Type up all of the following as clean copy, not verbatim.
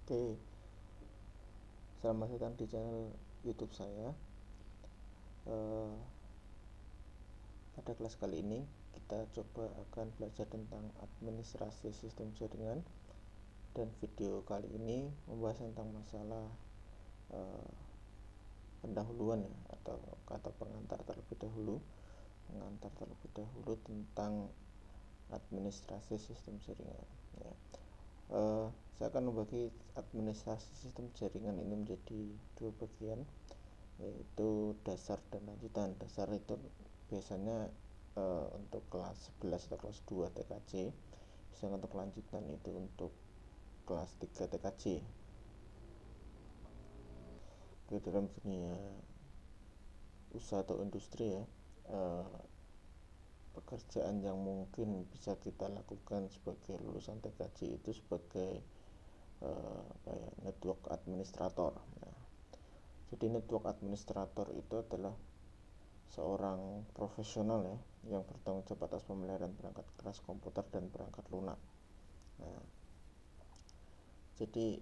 Oke, selamat datang di channel YouTube saya. Pada kelas kali ini kita coba akan belajar tentang administrasi sistem jaringan, dan video kali ini membahas tentang masalah pendahuluan ya, atau kata pengantar terlebih dahulu, tentang administrasi sistem jaringan ya. Saya akan membagi administrasi sistem jaringan ini menjadi dua bagian, yaitu dasar dan lanjutan. Dasar itu biasanya untuk kelas 11 atau kelas 2 TKJ, sedangkan untuk lanjutan itu untuk kelas 3 TKJ. Di dalam dunia usaha atau industri ya, pekerjaan yang mungkin bisa kita lakukan sebagai lulusan TKJ itu sebagai network administrator. Nah, jadi network administrator itu adalah seorang profesional ya, yang bertanggung jawab atas pemeliharaan perangkat keras komputer dan perangkat lunak. Nah, jadi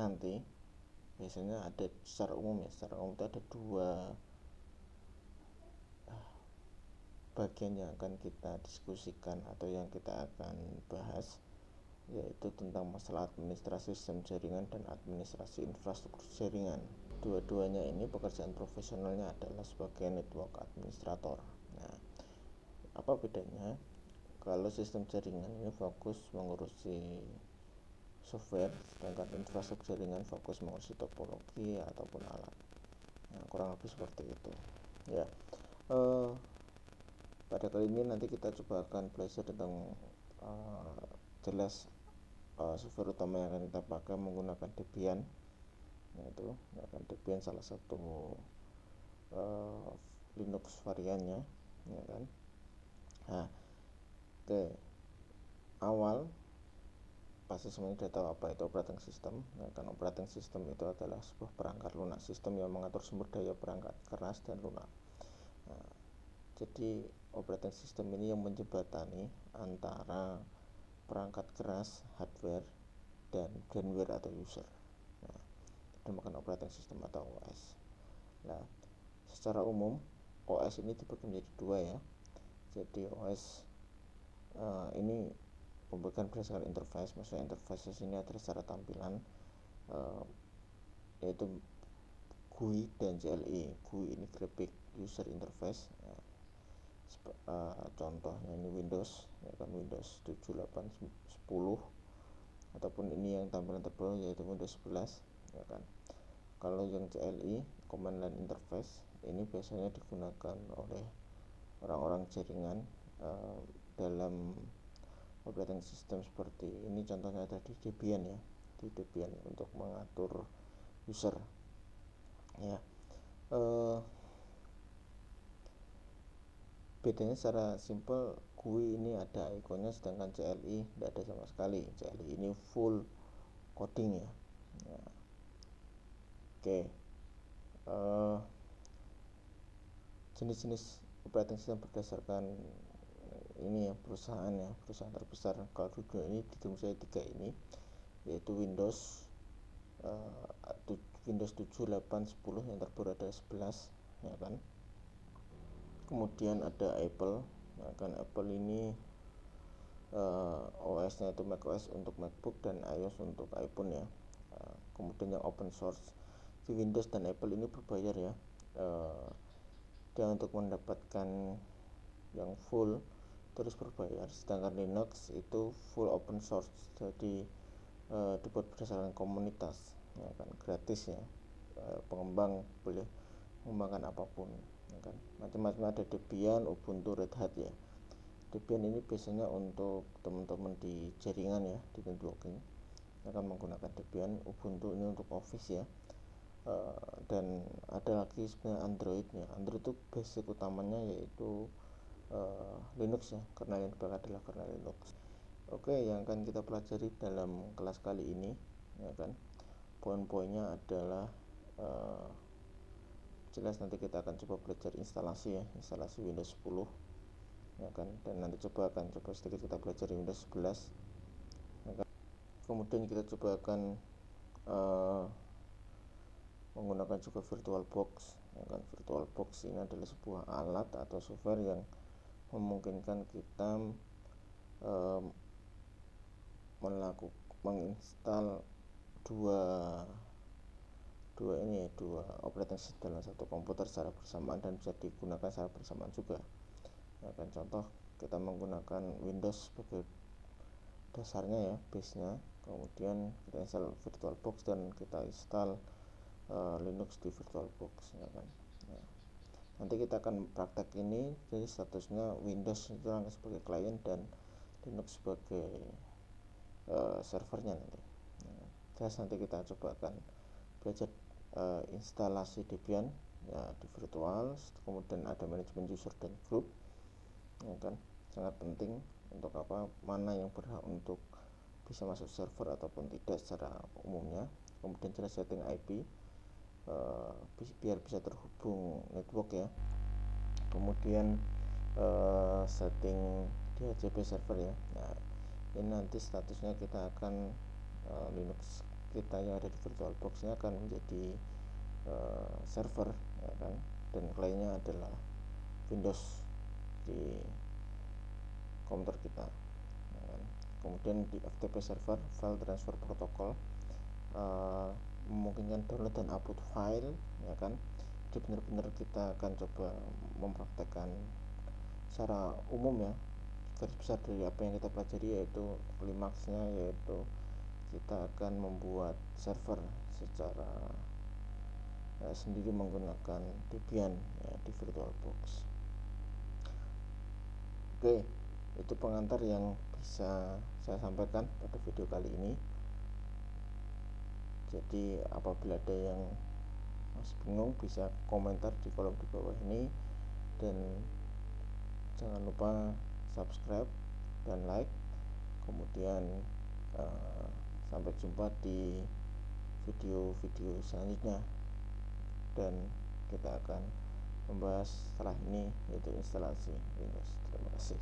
nanti biasanya ada secara umum itu ada dua bagian yang akan kita diskusikan atau yang kita akan bahas, yaitu tentang masalah administrasi sistem jaringan dan administrasi infrastruktur jaringan. Dua-duanya ini pekerjaan profesionalnya adalah sebagai network administrator. Nah, apa bedanya? Kalau sistem jaringan ini fokus mengurusi software, sedangkan infrastruktur jaringan fokus mengurusi topologi ataupun alat. Nah, kurang lebih seperti itu ya. Pada kali ini nanti kita coba akan belajar tentang jelas software utama yang akan kita pakai menggunakan Debian, yaitu Debian salah satu Linux variannya ya kan. Nah, awal pasti semuanya sudah tahu apa itu operating system ya kan. Operating system itu adalah sebuah perangkat lunak, sistem yang mengatur sumber daya perangkat keras dan lunak. Nah, jadi operating system ini yang menjembatani antara perangkat keras hardware dan firmware atau user. Nah, dinamakan operating system atau OS. Nah, secara umum OS ini dibagi menjadi dua ya. Jadi OS ini pembagian berdasarkan interface. Maksudnya interface ini adalah secara tampilan, yaitu GUI dan CLI. GUI ini graphic user interface. Contohnya ini Windows ya kan, Windows 7, 8, 10, ataupun ini yang tampilan terbaru yaitu Windows 11 ya kan. Kalau yang CLI, command line interface, ini biasanya digunakan oleh orang-orang jaringan dalam operating system seperti ini. Contohnya ada di Debian ya, di Debian untuk mengatur user ya. Bedanya secara simple, GUI ini ada ikonnya, sedangkan CLI tidak ada sama sekali. CLI ini full coding ya. Oke. Jenis-jenis operating system berdasarkan ini ya, perusahaan terbesar kalau di dunia ini di dunia saya tiga ini, yaitu Windows 7, 8, 10, yang terbaru ada 11 ya kan. Kemudian ada Apple ya kan. Apple ini OS-nya itu macOS untuk MacBook dan iOS untuk iPhone ya. Kemudian yang open source di Windows dan Apple ini berbayar ya. Dan untuk mendapatkan yang full terus berbayar, sedangkan Linux itu full open source, jadi dibuat berdasarkan komunitas ya kan, gratis ya. Pengembang boleh mengembangkan apapun ya kan. Macam-macam ada Debian, Ubuntu, Red Hat ya. Debian ini biasanya untuk teman-teman di jaringan ya, di networking akan menggunakan Debian. Ubuntu ini untuk Office ya. Dan ada lagi sebenarnya Android ya. Android itu basic utamanya yaitu Linux ya, kernel yang dipakai adalah kernel Linux. Oke, yang akan kita pelajari dalam kelas kali ini ya kan, poin-poinnya adalah jelas nanti kita akan coba belajar instalasi Windows 10 ya kan, dan nanti akan coba sedikit kita belajar Windows 11 ya kan. Kemudian kita coba akan menggunakan juga VirtualBox, ya kan. VirtualBox ini adalah sebuah alat atau software yang memungkinkan kita menginstal dua operating system dalam satu komputer secara bersamaan dan bisa digunakan secara bersamaan juga, ya kan. Contoh, kita menggunakan Windows sebagai dasarnya ya, base-nya, kemudian kita install VirtualBox dan kita install Linux di VirtualBox, ya kan. Nah, nanti kita akan praktek ini, jadi statusnya Windows itu sebagai klien dan Linux sebagai servernya nanti. Nah, terus nanti kita coba akan belajar instalasi Debian ya di virtual, kemudian ada manajemen user dan group, ya kan. Sangat penting untuk mana yang berhak untuk bisa masuk server ataupun tidak secara umumnya. Kemudian cara setting IP biar bisa terhubung network ya. Kemudian setting DHCP server ya. Nah, ini nanti statusnya kita akan Linux kita yang ada di VirtualBox nya akan menjadi server, ya kan, dan kliennya adalah Windows di komputer kita, ya kan. Kemudian di FTP server, file transfer protocol, memungkinkan download dan upload file, ya kan. Jadi benar-benar kita akan coba mempraktekkan secara umum ya, garis besar dari apa yang kita pelajari, yaitu klimaksnya yaitu kita akan membuat server secara sendiri menggunakan Debian ya, di VirtualBox. Oke, itu pengantar yang bisa saya sampaikan pada video kali ini. Jadi apabila ada yang masih bingung bisa komentar di kolom di bawah ini, dan jangan lupa subscribe dan like. Kemudian sampai jumpa di video-video selanjutnya, dan kita akan membahas setelah ini yaitu instalasi Windows. Terima kasih.